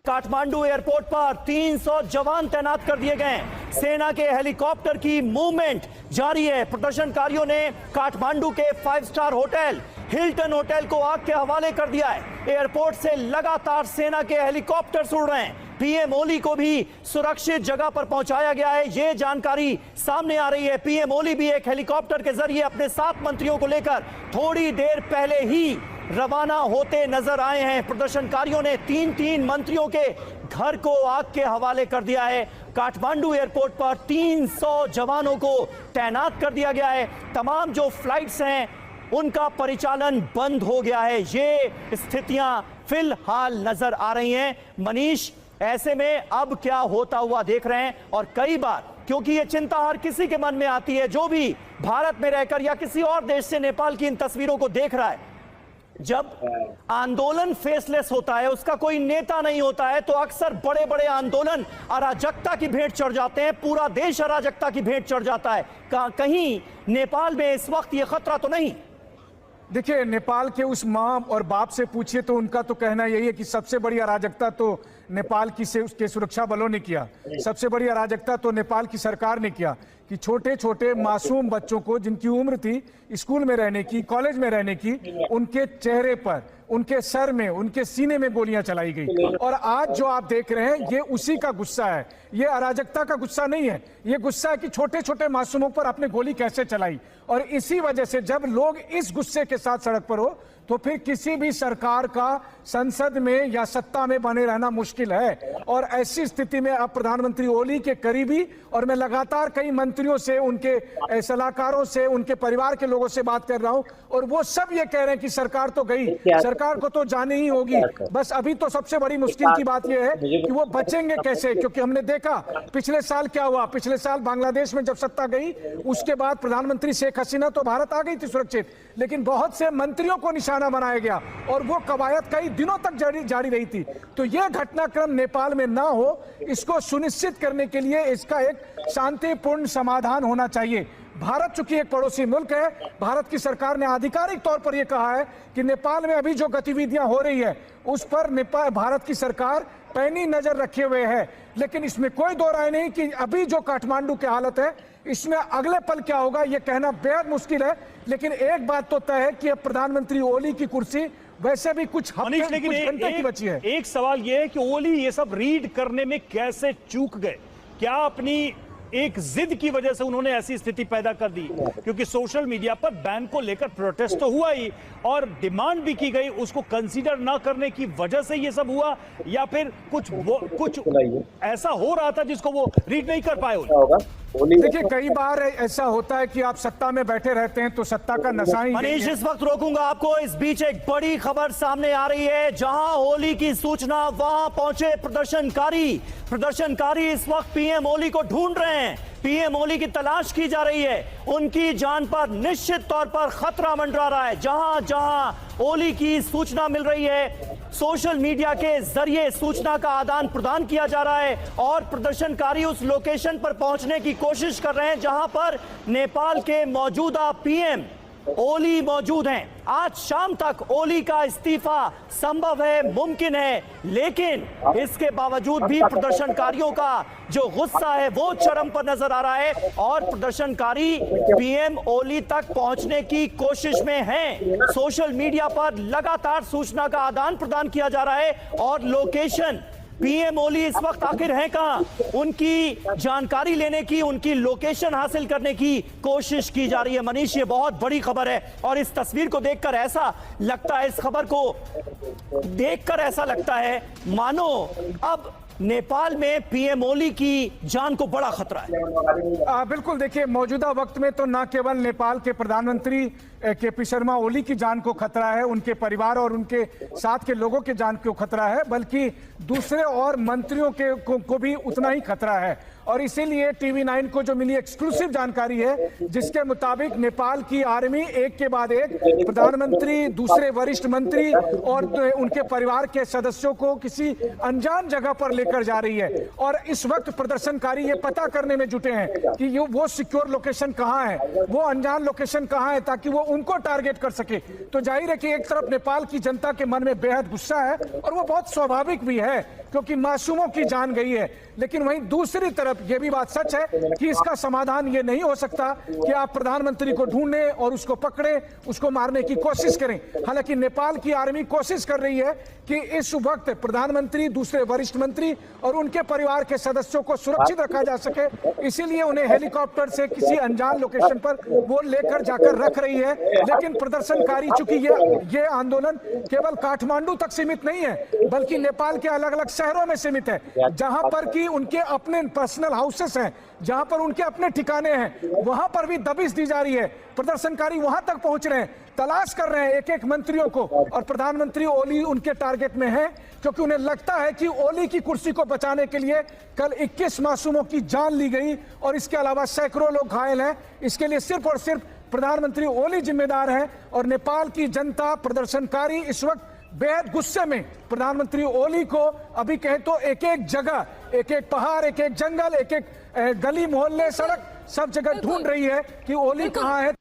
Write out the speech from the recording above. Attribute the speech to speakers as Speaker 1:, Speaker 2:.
Speaker 1: Kathmandu airport पर 300 जवान तैनात कर दिए गए। सेना के हेलीकॉप्टर की मूवमेंट जारी है। प्रदर्शनकारियों ने काठमांडू के 5 स्टार होटल हिल्टन होटल को आग के हवाले कर दिया है। एयरपोर्ट से लगातार सेना के हेलीकॉप्टर उड़ रहे हैं। पीएम ओली को भी सुरक्षित जगह पर पहुंचाया गया है, यह जानकारी सामने आ रही है। पीएम ओली भी एक हेलीकॉप्टर के जरिए अपने 7 मंत्रियों को लेकर थोड़ी देर पहले ही रवाना होते नजर आए हैं। प्रदर्शनकारियों ने 3 मंत्रियों के घर को आग के हवाले कर दिया है। काठमांडू एयरपोर्ट पर 300 जवानों को तैनात कर दिया गया है। तमाम जो फ्लाइट्स हैं उनका परिचालन बंद हो गया है। ये स्थितियां फिलहाल नजर आ रही हैं। मनीष, ऐसे में अब क्या होता हुआ देख रहे हैं? और कई बार, क्योंकि ये चिंता हर किसी के मन में आती है जो भी भारत में रहकर या किसी और देश से नेपाल की इन तस्वीरों को देख रहा है, जब आंदोलन फेसलेस होता है, उसका कोई नेता नहीं होता है, तो अक्सर बड़े बड़े आंदोलन अराजकता की भेंट चढ़ जाते हैं। पूरा देश अराजकता की भेंट चढ़ जाता है। कहीं नेपाल में इस वक्त ये खतरा तो नहीं?
Speaker 2: देखिए, नेपाल के उस मां और बाप से पूछिए तो उनका तो कहना यही है कि सबसे बड़ी अराजकता तो नेपाल की से उसके सुरक्षा बलों ने किया। सबसे बड़ी अराजकता तो नेपाल की सरकार ने किया कि छोटे छोटे मासूम बच्चों को, जिनकी उम्र थी स्कूल में रहने की, कॉलेज में रहने की, उनके चेहरे पर, उनके सर में, उनके सीने में गोलियां चलाई गई। और आज जो आप देख रहे हैं ये उसी का गुस्सा है। ये अराजकता का गुस्सा नहीं है, ये गुस्सा है कि छोटे छोटे मासूमों पर आपने गोली कैसे चलाई। और इसी वजह से जब लोग इस गुस्से के साथ सड़क पर हो तो फिर किसी भी सरकार का संसद में या सत्ता में बने रहना मुश्किल है। और ऐसी स्थिति में अब प्रधानमंत्री ओली के करीबी, और मैं लगातार कई मंत्रियों से, उनके सलाहकारों से, उनके परिवार के लोगों से बात कर रहा हूं, और वो सब ये कह रहे हैं कि सरकार तो गई, सरकार को तो जानी ही होगी। बस अभी तो सबसे बड़ी मुश्किल की बात यह है कि वो बचेंगे कैसे, क्योंकि हमने देखा पिछले साल क्या हुआ। पिछले साल बांग्लादेश में जब सत्ता गई, उसके बाद प्रधानमंत्री शेख हसीना तो भारत आ गई थी सुरक्षित, लेकिन बहुत से मंत्रियों को निशाना बनाया गया और वो कवायद कई दिनों तक जारी रही थी। तो यह घटनाक्रम नेपाल में ना हो, इसको सुनिश्चित करने के लिए इसका एक शांतिपूर्ण समाधान होना चाहिए। भारत चूंकि एक पड़ोसी मुल्क है, भारत की सरकार ने आधिकारिक तौर पर यह कहा है कि नेपाल में अभी जो गतिविधियां हो रही है उस पर नेपाल, भारत की सरकार पैनी नजर रखे हुए है। लेकिन इसमें कोई दो राय नहीं कि अभी जो काठमांडू की हालत है, इसमें अगले पल क्या होगा यह कहना बेहद मुश्किल है। लेकिन एक बात तो तय है कि अब प्रधानमंत्री ओली की कुर्सी वैसे भी कुछ घंटे की बची है।
Speaker 3: एक सवाल यह है कि ओली ये सब रीड करने में कैसे चूक गए? क्या अपनी एक जिद की वजह से उन्होंने ऐसी स्थिति पैदा कर दी? क्योंकि सोशल मीडिया पर बैन को लेकर प्रोटेस्ट तो हुआ ही और डिमांड भी की गई, उसको कंसीडर ना करने की वजह से ये सब हुआ, या फिर कुछ ऐसा हो रहा था जिसको वो रीड नहीं कर पाए?
Speaker 2: देखिए, कई बार ऐसा होता है कि आप सत्ता में बैठे रहते हैं तो सत्ता का नशा ही।
Speaker 1: मनीष, इस वक्त रोकूंगा आपको। इस बीच एक बड़ी खबर सामने आ रही है। जहां होली की सूचना, वहां पहुंचे प्रदर्शनकारी इस वक्त पीएम ओली को ढूंढ रहे हैं। पीएम ओली की तलाश की जा रही है। उनकी जान पर निश्चित तौर पर खतरा मंडरा रहा है। जहां जहां ओली की सूचना मिल रही है, सोशल मीडिया के जरिए सूचना का आदान प्रदान किया जा रहा है और प्रदर्शनकारी उस लोकेशन पर पहुंचने की कोशिश कर रहे हैं जहां पर नेपाल के मौजूदा पीएम ओली मौजूद हैं। आज शाम तक ओली का इस्तीफा संभव है, मुमकिन है, लेकिन इसके बावजूद भी प्रदर्शनकारियों का जो गुस्सा है वो चरम पर नजर आ रहा है और प्रदर्शनकारी पीएम ओली तक पहुंचने की कोशिश में हैं। सोशल मीडिया पर लगातार सूचना का आदान प्रदान किया जा रहा है और लोकेशन, पीएम ओली इस वक्त आखिर है कहां, उनकी जानकारी लेने की, उनकी लोकेशन हासिल करने की कोशिश की जा रही है। मनीष, ये बहुत बड़ी खबर है और इस तस्वीर को देखकर ऐसा लगता है, इस खबर को देखकर ऐसा लगता है मानो अब नेपाल में पीएम ओली की जान को बड़ा खतरा है।
Speaker 2: बिल्कुल, देखिए, मौजूदा वक्त में तो न केवल नेपाल के प्रधानमंत्री केपी शर्मा ओली की जान को खतरा है, उनके परिवार और उनके साथ के लोगों के जान को खतरा है, बल्कि दूसरे और मंत्रियों को भी उतना ही खतरा है। और इसीलिए TV9 को जो मिली एक्सक्लूसिव जानकारी है, जिसके मुताबिक नेपाल की आर्मी एक के बाद एक प्रधानमंत्री, दूसरे वरिष्ठ मंत्री और उनके परिवार के सदस्यों को किसी अनजान जगह पर लेकर जा रही है। और इस वक्त प्रदर्शनकारी ये पता करने में जुटे हैं कि वो सिक्योर लोकेशन कहां है, वो अनजान लोकेशन कहां है, ताकि वो उनको टारगेट कर सके। तो जाहिर है कि एक तरफ नेपाल की जनता के मन में बेहद गुस्सा है और वो बहुत स्वाभाविक भी है। क्योंकि मासूमों की जान गई है। लेकिन वहीं दूसरी तरफ यह भी बात सच है कि इसका समाधान ये नहीं हो सकता कि आप प्रधानमंत्री को ढूंढें और उसको पकड़ें, उसको मारने की कोशिश करें। हालांकि नेपाल की आर्मी कोशिश कर रही है कि इस वक्त प्रधानमंत्री, दूसरे वरिष्ठ मंत्री और उनके परिवार के सदस्यों को सुरक्षित रखा जा सके, इसीलिए उन्हें हेलीकॉप्टर से किसी अनजान लोकेशन पर वो लेकर जाकर रख रही है। लेकिन प्रदर्शनकारी, चूंकि ये आंदोलन केवल काठमांडू तक सीमित नहीं है बल्कि नेपाल के अलग अलग शहरों में सीमित है, जहां पर कि उनके अपने पर्सनल हाउसेस हैं, जहां पर उनके अपने ठिकाने हैं, वहां पर भी दबिश दी जा रही है। प्रदर्शनकारी वहां तक पहुंच रहे हैं, तलाश कर रहे हैं एक एक मंत्रियों को, और प्रधानमंत्री ओली उनके टारगेट में है, क्योंकि उन्हें लगता है कि ओली की कुर्सी को बचाने के लिए कल 21 मासूमों की जान ली गई और इसके अलावा सैकड़ों लोग घायल हैं। इसके लिए सिर्फ और सिर्फ प्रधानमंत्री ओली जिम्मेदार है और नेपाल की जनता, प्रदर्शनकारी इस वक्त बेहद गुस्से में प्रधानमंत्री ओली को अभी कहे तो एक एक जगह, एक एक पहाड़, एक एक जंगल, एक एक गली मोहल्ले, सड़क, सब जगह ढूंढ रही है कि ओली कहां है।